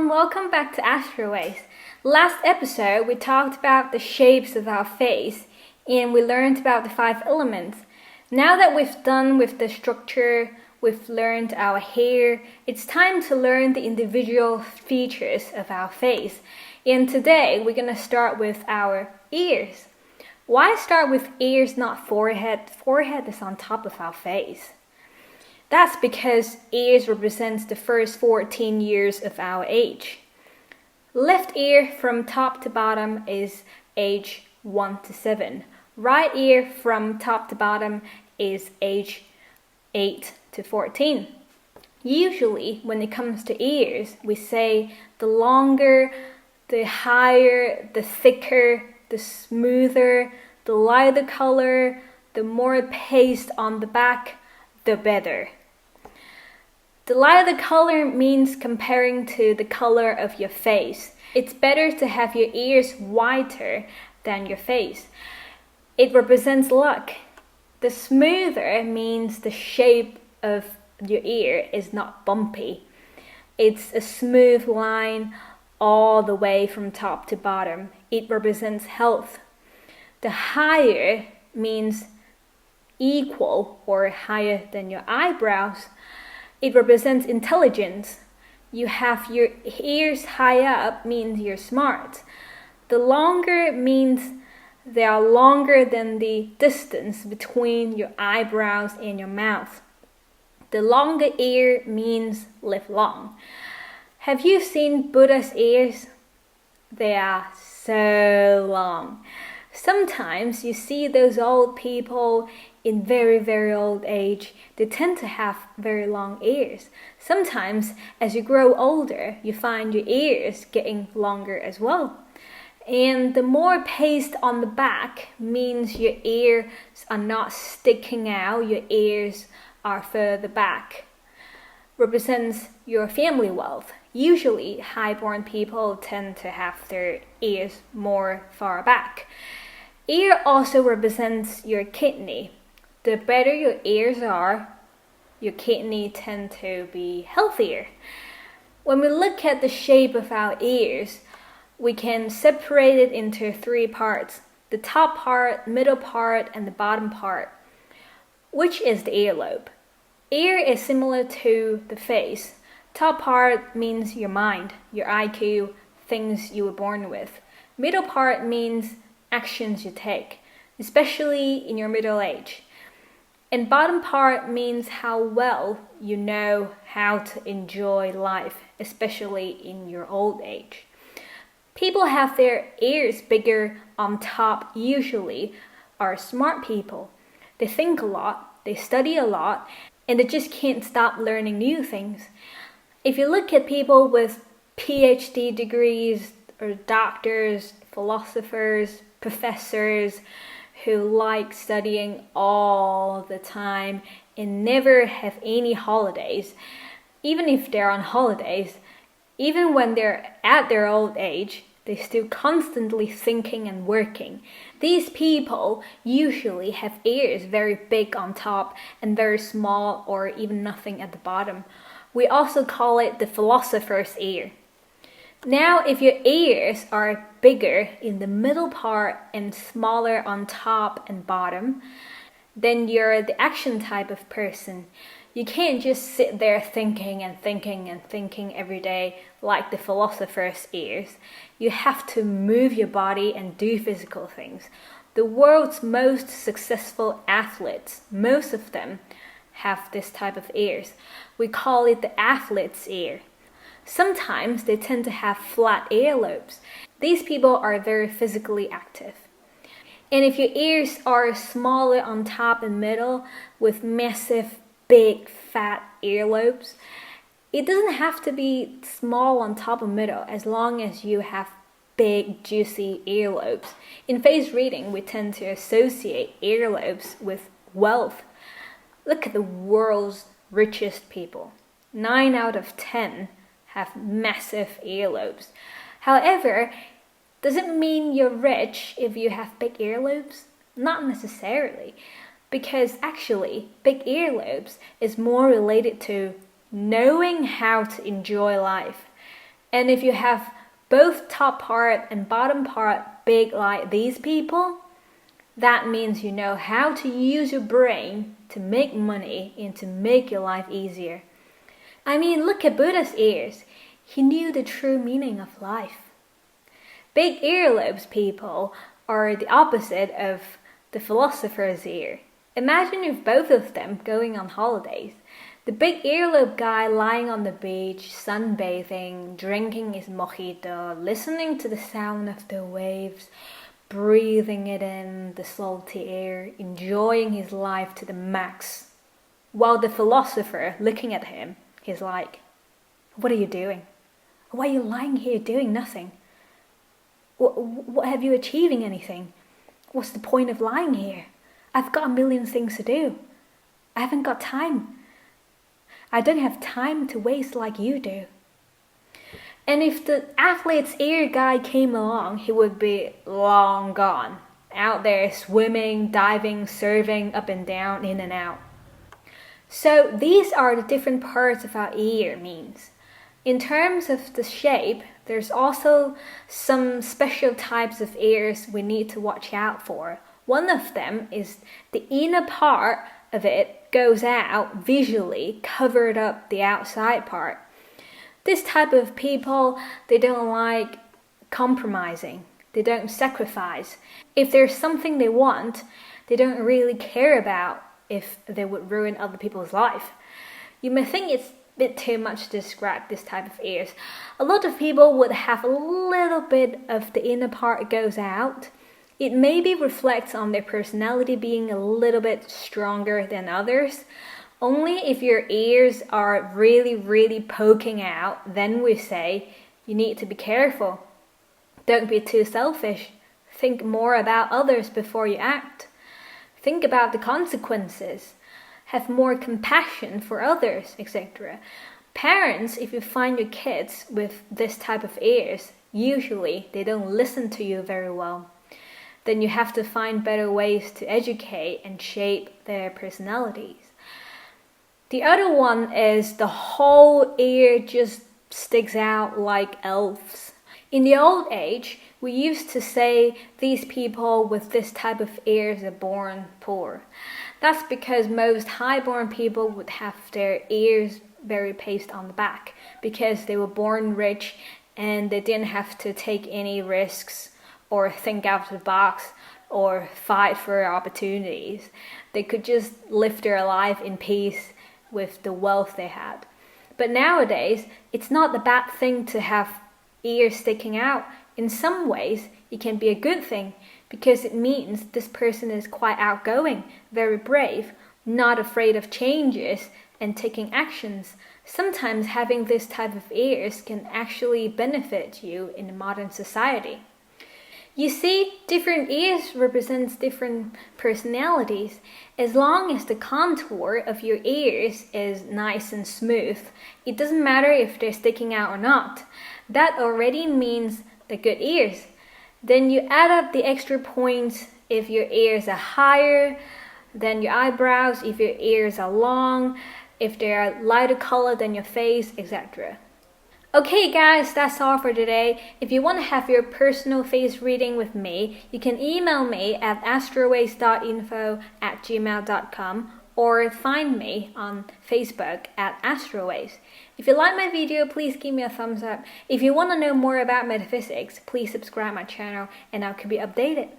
everyone, welcome back to Astroways. Last episode we talked about the shapes of our face and we learned about the 5 elements. Now that we've done with the structure, we've learned our hair, it's time to learn the individual features of our face. And today we're going to start with our ears. Why start with ears, not forehead? Forehead is on top of our face. That's because ears represents the first 14 years of our age. Left ear from top to bottom is age 1 to 7. Right ear from top to bottom is age 8 to 14. Usually when it comes to ears, we say the longer, the higher, the thicker, the smoother, the lighter color, the more paste on the back, the better. The lighter the color means comparing to the color of your face. It's better to have your ears whiter than your face. It represents luck. The smoother means the shape of your ear is not bumpy. It's a smooth line all the way from top to bottom. It represents health. The higher means equal or higher than your eyebrows. It represents intelligence. You have your ears high up means you're smart. The longer means they are longer than the distance between your eyebrows and your mouth. The longer ear means live long. Have you seen Buddha's ears? They are so long. Sometimes you see those old people in very old age, they tend to have very long ears. Sometimes as you grow older, you find your ears getting longer as well. And the more paste on the back means your ears are not sticking out, your ears are further back. Represents your family wealth. Usually highborn people tend to have their ears more far back. Ear also represents your kidney. The better your ears are, your kidney tend to be healthier. When we look at the shape of our ears, we can separate it into 3 parts. The top part, middle part, and the bottom part. Which is the earlobe? Ear is similar to the face. Top part means your mind, your IQ, things you were born with. Middle part means actions you take, especially in your middle age. And bottom part means how well you know how to enjoy life, especially in your old age. People have their ears bigger on top usually are smart people. They think a lot, they study a lot, and they just can't stop learning new things. If you look at people with PhD degrees or doctors, philosophers, professors who like studying all the time and never have any holidays, even if they're on holidays, even when they're at their old age, they're still constantly thinking and working. These people usually have ears very big on top and very small or even nothing at the bottom. We also call it the philosopher's ear. Now, if your ears are bigger in the middle part and smaller on top and bottom, then you're the action type of person. You can't just sit there thinking every day like the philosopher's ears. You have to move your body and do physical things. The world's most successful athletes, most of them, have this type of ears. We call it the athlete's ear. Sometimes they tend to have flat earlobes. These people are very physically active. And if your ears are smaller on top and middle with massive, big, fat earlobes, it doesn't have to be small on top and middle as long as you have big, juicy earlobes. In face reading, we tend to associate earlobes with wealth. Look at the world's richest people. 9 out of 10 have massive earlobes. However, does it mean you're rich if you have big earlobes? Not necessarily, because actually big earlobes is more related to knowing how to enjoy life. And if you have both top part and bottom part big like these people, that means you know how to use your brain to make money and to make your life easier. I mean, look at Buddha's ears. He knew the true meaning of life. Big earlobes people are the opposite of the philosopher's ear. Imagine if both of them going on holidays. The big earlobe guy lying on the beach, sunbathing, drinking his mojito, listening to the sound of the waves, breathing it in, the salty air, enjoying his life to the max. While the philosopher, looking at him, he's like, "What are you doing? Why are you lying here doing nothing? What have you achieving anything? What's the point of lying here? I've got a million things to do. I haven't got time. I don't have time to waste like you do." And if the athlete's ear guy came along, he would be long gone, out there swimming, diving, surfing, up and down, in and out. So these are the different parts of our ear means. In terms of the shape, there's also some special types of ears we need to watch out for. One of them is the inner part of it goes out visually, covered up the outside part. This type of people, they don't like compromising. They don't sacrifice. If there's something they want, they don't really care about if they would ruin other people's life. You may think it's a bit too much to describe this type of ears. A lot of people would have a little bit of the inner part goes out. It maybe reflects on their personality being a little bit stronger than others. Only if your ears are really poking out, then we say you need to be careful. Don't be too selfish. Think more about others before you act. Think about the consequences. Have more compassion for others, etc. Parents, if you find your kids with this type of ears, usually they don't listen to you very well. Then you have to find better ways to educate and shape their personalities. The other one is the whole ear just sticks out like elves. In the old age, we used to say these people with this type of ears are born poor. That's because most highborn people would have their ears very pasted on the back because they were born rich and they didn't have to take any risks or think out of the box or fight for opportunities. They could just live their life in peace with the wealth they had. But nowadays, it's not a bad thing to have ears sticking out. In some ways, it can be a good thing because it means this person is quite outgoing, very brave, not afraid of changes and taking actions. Sometimes having this type of ears can actually benefit you in modern society. You see, different ears represents different personalities. As long as the contour of your ears is nice and smooth, it doesn't matter if they're sticking out or not. That already means they're good ears. Then you add up the extra points if your ears are higher than your eyebrows, if your ears are long, if they are lighter color than your face, etc. Okay guys, that's all for today. If you want to have your personal face reading with me, you can email me at astroways.info@gmail.com or find me on Facebook at Astroways. If you like my video, please give me a thumbs up. If you want to know more about metaphysics, please subscribe my channel and I'll keep you updated.